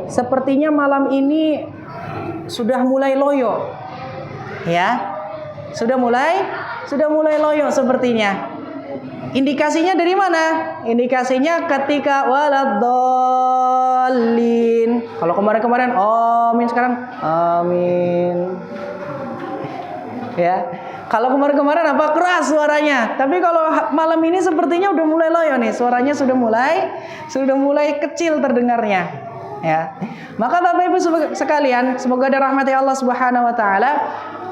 Sepertinya malam ini sudah mulai loyo. Ya. Sudah mulai loyo sepertinya. Indikasinya dari mana? Indikasinya ketika waladdallin. Kalau kemarin amin, sekarang amin. Ya. Kalau kemarin apa? Keras suaranya. Tapi kalau malam ini sepertinya udah mulai loyo nih. Suaranya sudah mulai kecil terdengarnya. Ya. Maka Bapak Ibu sekalian, semoga dirahmati Allah Subhanahu wa taala,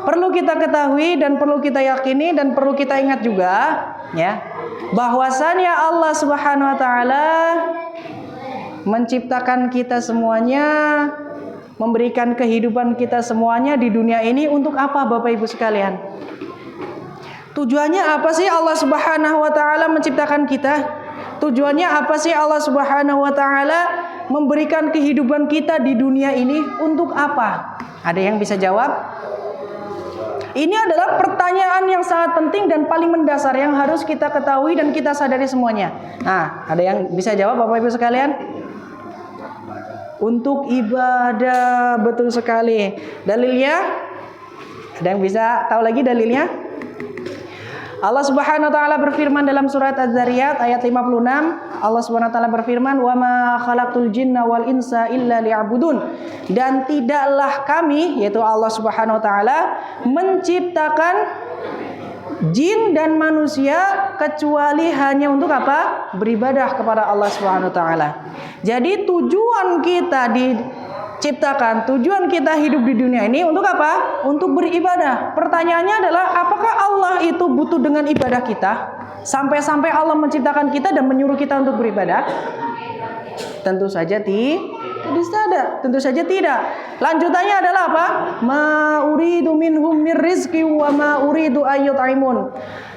perlu kita ketahui dan perlu kita yakini dan perlu kita ingat juga, ya, bahwasanya Allah Subhanahu wa taala menciptakan kita semuanya, memberikan kehidupan kita semuanya di dunia ini untuk apa Bapak Ibu sekalian? Tujuannya apa sih Allah Subhanahu wa taala menciptakan kita? Tujuannya apa sih Allah Subhanahu wa taala memberikan kehidupan kita di dunia ini untuk apa? Ada yang bisa jawab? Ini adalah pertanyaan yang sangat penting dan paling mendasar yang harus kita ketahui dan kita sadari semuanya. Nah, ada yang bisa jawab Bapak Ibu sekalian? Untuk ibadah, betul sekali. Dalilnya? Ada yang bisa tahu lagi dalilnya? Allah Subhanahu wa taala berfirman dalam surat Az-Zariyat ayat 56. Allah Subhanahu wa taala berfirman, "Wa ma khalaqtul jinna wal insa illa liya'budun." Dan tidaklah kami, yaitu Allah Subhanahu wa taala, menciptakan jin dan manusia kecuali hanya untuk apa? Beribadah kepada Allah Subhanahu wa taala. Jadi tujuan kita diciptakan, tujuan kita hidup di dunia ini untuk apa? Untuk beribadah. Pertanyaannya adalah, apakah Allah itu butuh dengan ibadah kita? Sampai-sampai Allah menciptakan kita dan menyuruh kita untuk beribadah? Tentu saja tentu saja tidak. Lanjutannya adalah apa? Ma uridu minhum mir rizqi wa ma uridu ayyut'imun.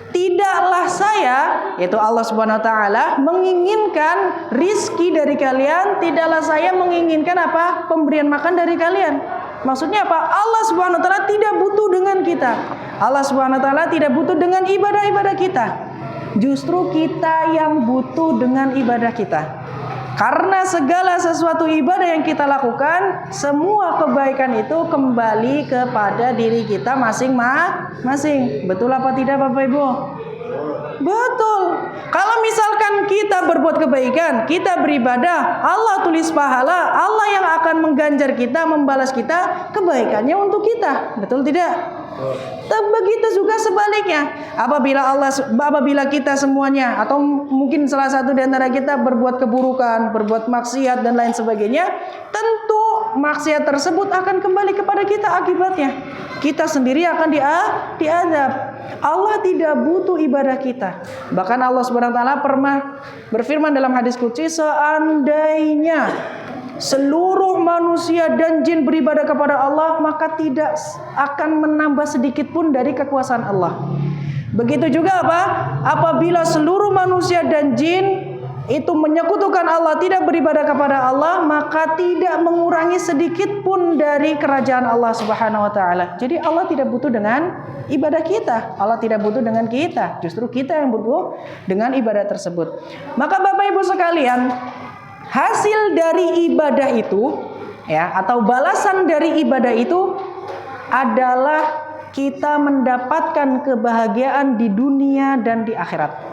Tidaklah saya, yaitu Allah Subhanahu wa taala, menginginkan rizki dari kalian, tidaklah saya menginginkan apa? Pemberian makan dari kalian. Maksudnya apa? Allah Subhanahu wa taala tidak butuh dengan kita. Allah Subhanahu wa taala tidak butuh dengan ibadah-ibadah kita. Justru kita yang butuh dengan ibadah kita. Karena segala sesuatu ibadah yang kita lakukan, semua kebaikan itu kembali kepada diri kita masing-masing. Betul apa tidak Bapak Ibu? Betul. Kalau misalkan kita berbuat kebaikan, kita beribadah, Allah tulis pahala, Allah yang akan mengganjar kita, membalas kita kebaikannya untuk kita. Betul tidak? Begitu juga sebaliknya. Apabila kita semuanya atau mungkin salah satu di antara kita berbuat keburukan, berbuat maksiat dan lain sebagainya, tentu maksiat tersebut akan kembali kepada kita akibatnya. Kita sendiri akan diazab. Allah tidak butuh ibadah kita. Bahkan Allah Subhanahu wa taala pernah berfirman dalam hadis qudsi, seandainya seluruh manusia dan jin beribadah kepada Allah, maka tidak akan menambah sedikit pun dari kekuasaan Allah. Begitu juga apa? Apabila seluruh manusia dan jin itu menyekutukan Allah, tidak beribadah kepada Allah, maka tidak mengurangi sedikit pun dari kerajaan Allah Subhanahu wa taala. Jadi Allah tidak butuh dengan ibadah kita. Allah tidak butuh dengan kita. Justru kita yang butuh dengan ibadah tersebut. Maka Bapak Ibu sekalian, hasil dari ibadah itu, ya, atau balasan dari ibadah itu adalah kita mendapatkan kebahagiaan di dunia dan di akhirat.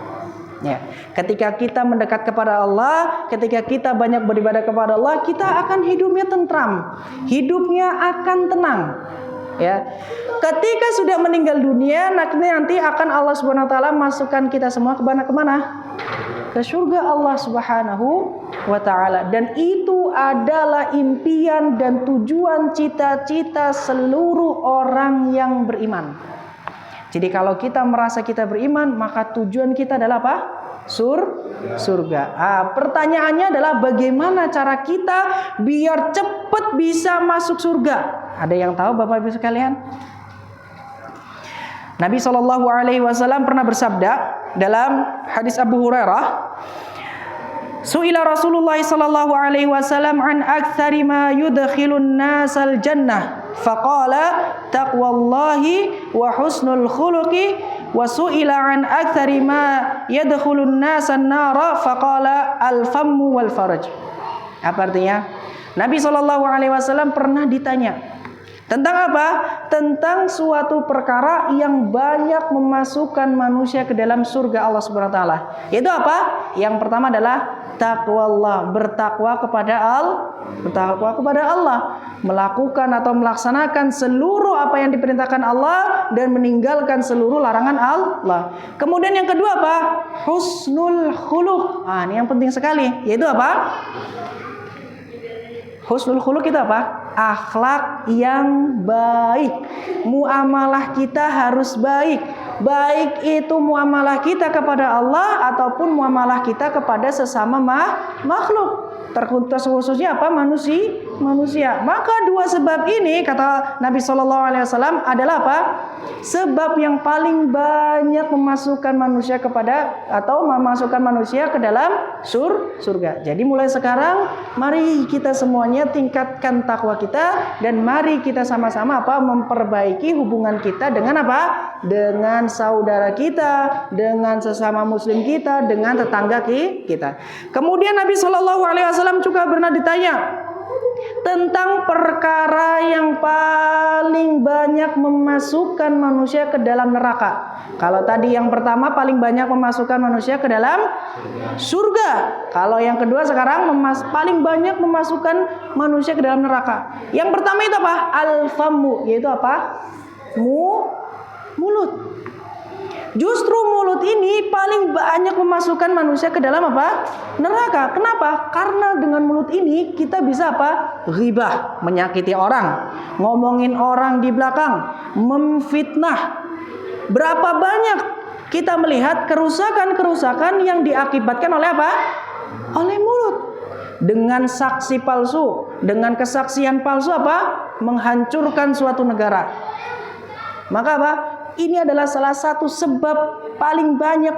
Ya, ketika kita mendekat kepada Allah, ketika kita banyak beribadah kepada Allah, kita akan hidupnya tentram, hidupnya akan tenang. Ya, ketika sudah meninggal dunia, nanti akan Allah Subhanahu wa taala masukkan kita semua kemana? Ke surga Allah Subhanahu wa taala. Dan itu adalah impian dan tujuan cita-cita seluruh orang yang beriman. Jadi kalau kita merasa kita beriman, maka tujuan kita adalah apa? Surga. Pertanyaannya adalah bagaimana cara kita biar cepat bisa masuk surga? Ada yang tahu Bapak Ibu sekalian? Nabi SAW pernah bersabda dalam hadis Abu Hurairah, Su'ila Rasulullah sallallahu alaihi wasallam an aktsari ma yudkhilun nasal jannah faqala taqwallahi wa husnul khuluqi wa su'ila an aktsari ma yadkhulun nasan nara faqala al fammu wal faraj. Apa artinya? Nabi SAW pernah ditanya tentang apa? Tentang suatu perkara yang banyak memasukkan manusia ke dalam surga Allah Subhanahu wa taala. Yaitu apa? Yang pertama adalah taqwallah, bertakwa kepada Allah, melakukan atau melaksanakan seluruh apa yang diperintahkan Allah dan meninggalkan seluruh larangan Allah. Kemudian yang kedua apa? Husnul khuluq. Nah, ini yang penting sekali, yaitu apa? Husnul khuluq itu apa? Akhlak yang baik. Muamalah kita harus baik. Baik itu muamalah kita kepada Allah ataupun muamalah kita kepada sesama makhluk. Terkhususnya apa? Manusia. Maka dua sebab ini kata Nabi SAW adalah apa? Sebab yang paling banyak memasukkan manusia ke dalam surga. Jadi mulai sekarang mari kita semuanya tingkatkan takwa kita dan mari kita sama-sama memperbaiki hubungan kita dengan apa? Dengan saudara kita, dengan sesama muslim kita, dengan tetangga kita. Kemudian Nabi SAW juga pernah ditanya tentang perkara yang paling banyak memasukkan manusia ke dalam neraka. Kalau tadi yang pertama paling banyak memasukkan manusia ke dalam surga. Kalau yang kedua sekarang paling banyak memasukkan manusia ke dalam neraka. Yang pertama itu apa? Al-famu, yaitu apa? Mulut. Justru mulut ini paling banyak memasukkan manusia ke dalam apa? Neraka. Kenapa? Karena dengan mulut ini kita bisa apa? Ghibah, menyakiti orang, ngomongin orang di belakang, memfitnah. Berapa banyak kita melihat kerusakan-kerusakan yang diakibatkan oleh apa? Oleh mulut. Dengan saksi palsu, dengan kesaksian palsu apa? Menghancurkan suatu negara. Maka apa? Ini adalah salah satu sebab paling banyak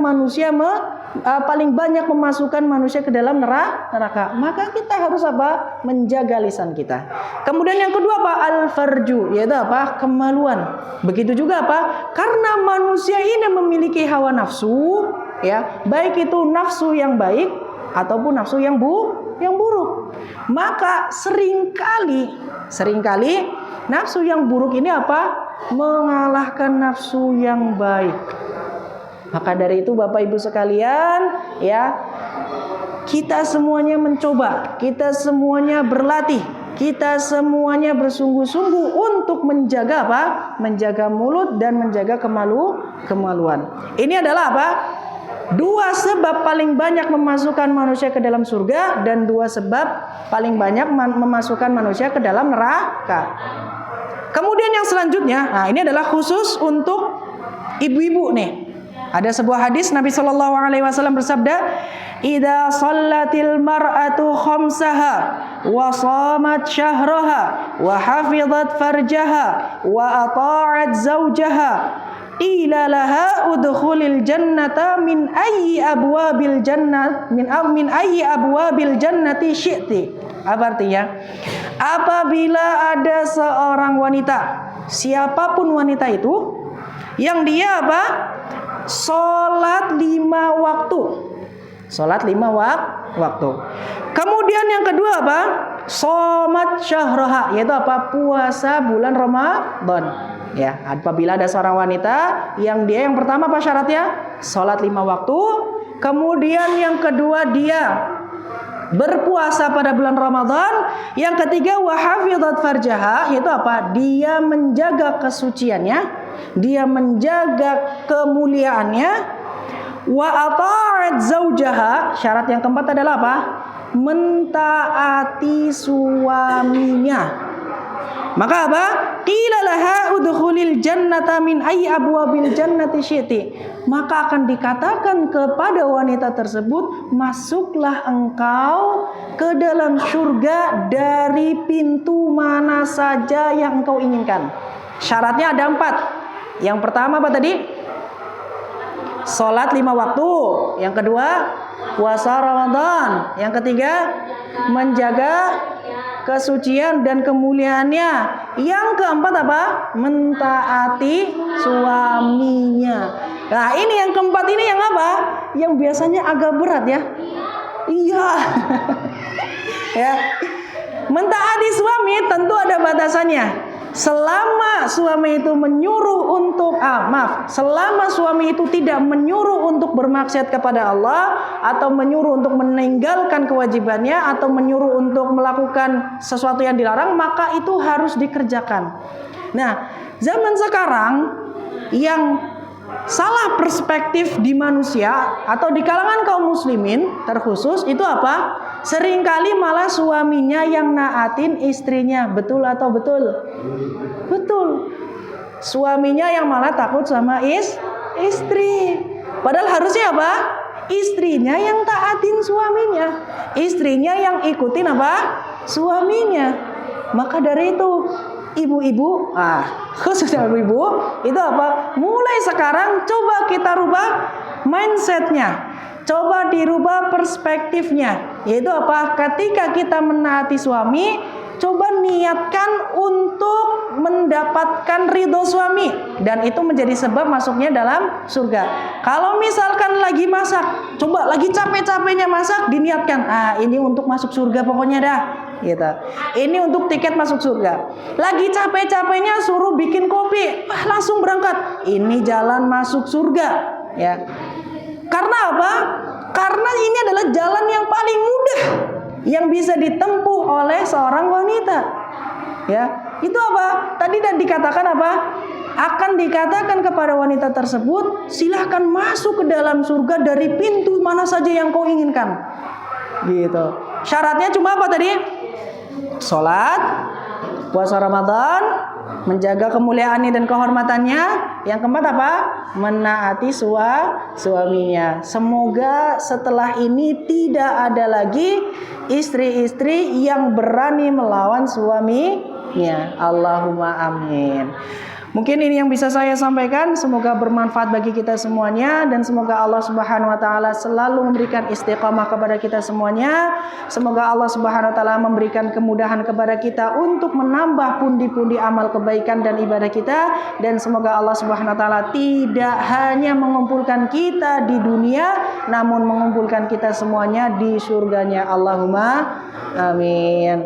memasukkan manusia ke dalam neraka. Maka kita harus apa? Menjaga lisan kita. Kemudian yang kedua apa? Al-farju, yaitu apa? Kemaluan. Begitu juga apa? Karena manusia ini memiliki hawa nafsu, ya, baik itu nafsu yang baik ataupun nafsu yang buruk. Maka seringkali nafsu yang buruk ini apa? Mengalahkan nafsu yang baik. Maka dari itu Bapak Ibu sekalian, ya, kita semuanya mencoba, kita semuanya berlatih, kita semuanya bersungguh-sungguh untuk menjaga apa? Menjaga mulut dan menjaga kemaluan. Ini adalah apa? Dua sebab paling banyak memasukkan manusia ke dalam surga dan dua sebab paling banyak memasukkan manusia ke dalam neraka. Kemudian yang selanjutnya, nah ini adalah khusus untuk ibu-ibu nih. Ada sebuah hadis Nabi SAW bersabda, "Idza shallatil mar'atu khamsaha wa shamat syahraha wa hafizat farjaha wa ata'at zawjaha qila laha udkhulil jannata min ayyi abwabil jannati syi'ti." Apa artinya? Apabila ada seorang wanita, siapapun wanita itu, yang dia apa? Sholat 5 waktu. Sholat 5 waktu. Kemudian yang kedua apa? Shomat syahroha, yaitu apa? Puasa bulan Ramadan. Ya, apabila ada seorang wanita yang pertama apa syaratnya? Sholat 5 waktu. Kemudian yang kedua dia berpuasa pada bulan Ramadan. Yang ketiga wahafizat farjaha, yaitu apa? Dia menjaga kesuciannya, dia menjaga kemuliaannya. Wa ata'at zaujaha, syarat yang keempat adalah apa? Mentaati suaminya. Maka apa? Qila laha udkhulil jannata min ayyi abwabil jannati syi'ti. Maka akan dikatakan kepada wanita tersebut, masuklah engkau ke dalam surga dari pintu mana saja yang engkau inginkan. Syaratnya ada 4. Yang pertama apa tadi? Sholat 5 waktu. Yang kedua, puasa Ramadan. Yang ketiga, menjaga kesucian dan kemuliaannya. Yang keempat apa? Mentaati suaminya. Nah, ini yang keempat ini yang apa? Yang biasanya agak berat ya. Iya. Ya. Mentaati suami tentu ada batasannya. Selama suami itu menyuruh untuk selama suami itu tidak menyuruh untuk bermaksiat kepada Allah, atau menyuruh untuk meninggalkan kewajibannya, atau menyuruh untuk melakukan sesuatu yang dilarang, maka itu harus dikerjakan. Nah, zaman sekarang yang salah perspektif di manusia atau di kalangan kaum muslimin terkhusus itu apa? Seringkali malah suaminya yang naatin istrinya. Betul atau betul? Betul. Suaminya yang malah takut sama istri. Padahal harusnya apa? Istrinya yang taatin suaminya. Istrinya yang ikutin apa? Suaminya. Maka dari itu ibu-ibu, khususnya ibu-ibu, itu apa? Mulai sekarang coba kita rubah mindsetnya. Coba dirubah perspektifnya. Yaitu apa? Ketika kita menaati suami, coba niatkan untuk mendapatkan ridho suami. Dan itu menjadi sebab masuknya dalam surga. Kalau misalkan lagi masak, coba lagi capek-capeknya masak, diniatkan, ini untuk masuk surga pokoknya dah. Gitu. Ini untuk tiket masuk surga. Lagi capek-capeknya suruh bikin kopi, langsung berangkat. Ini jalan masuk surga, ya. Karena apa? Karena ini adalah jalan yang paling mudah yang bisa ditempuh oleh seorang wanita. Ya, itu apa? Tadi dikatakan apa? Akan dikatakan kepada wanita tersebut, silahkan masuk ke dalam surga dari pintu mana saja yang kau inginkan. Gitu. Syaratnya cuma apa tadi? Sholat, puasa Ramadan, menjaga kemuliaannya dan kehormatannya. Yang keempat apa? Menaati suaminya. Semoga setelah ini tidak ada lagi istri-istri yang berani melawan suaminya. Allahumma amin. Mungkin ini yang bisa saya sampaikan. Semoga bermanfaat bagi kita semuanya, dan semoga Allah Subhanahu wa taala selalu memberikan istiqamah kepada kita semuanya. Semoga Allah Subhanahu wa taala memberikan kemudahan kepada kita untuk menambah pundi-pundi amal kebaikan dan ibadah kita, dan semoga Allah Subhanahu wa taala tidak hanya mengumpulkan kita di dunia, namun mengumpulkan kita semuanya di surganya. Allahumma amin.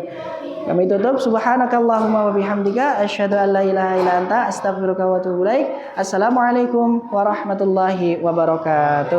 Kami tutup. Subhanakallahumma wa bihamdika asyhadu an la ilaha illa anta astaghfiruka wa atubu ilaik. Assalamualaikum warahmatullahi wabarakatuh.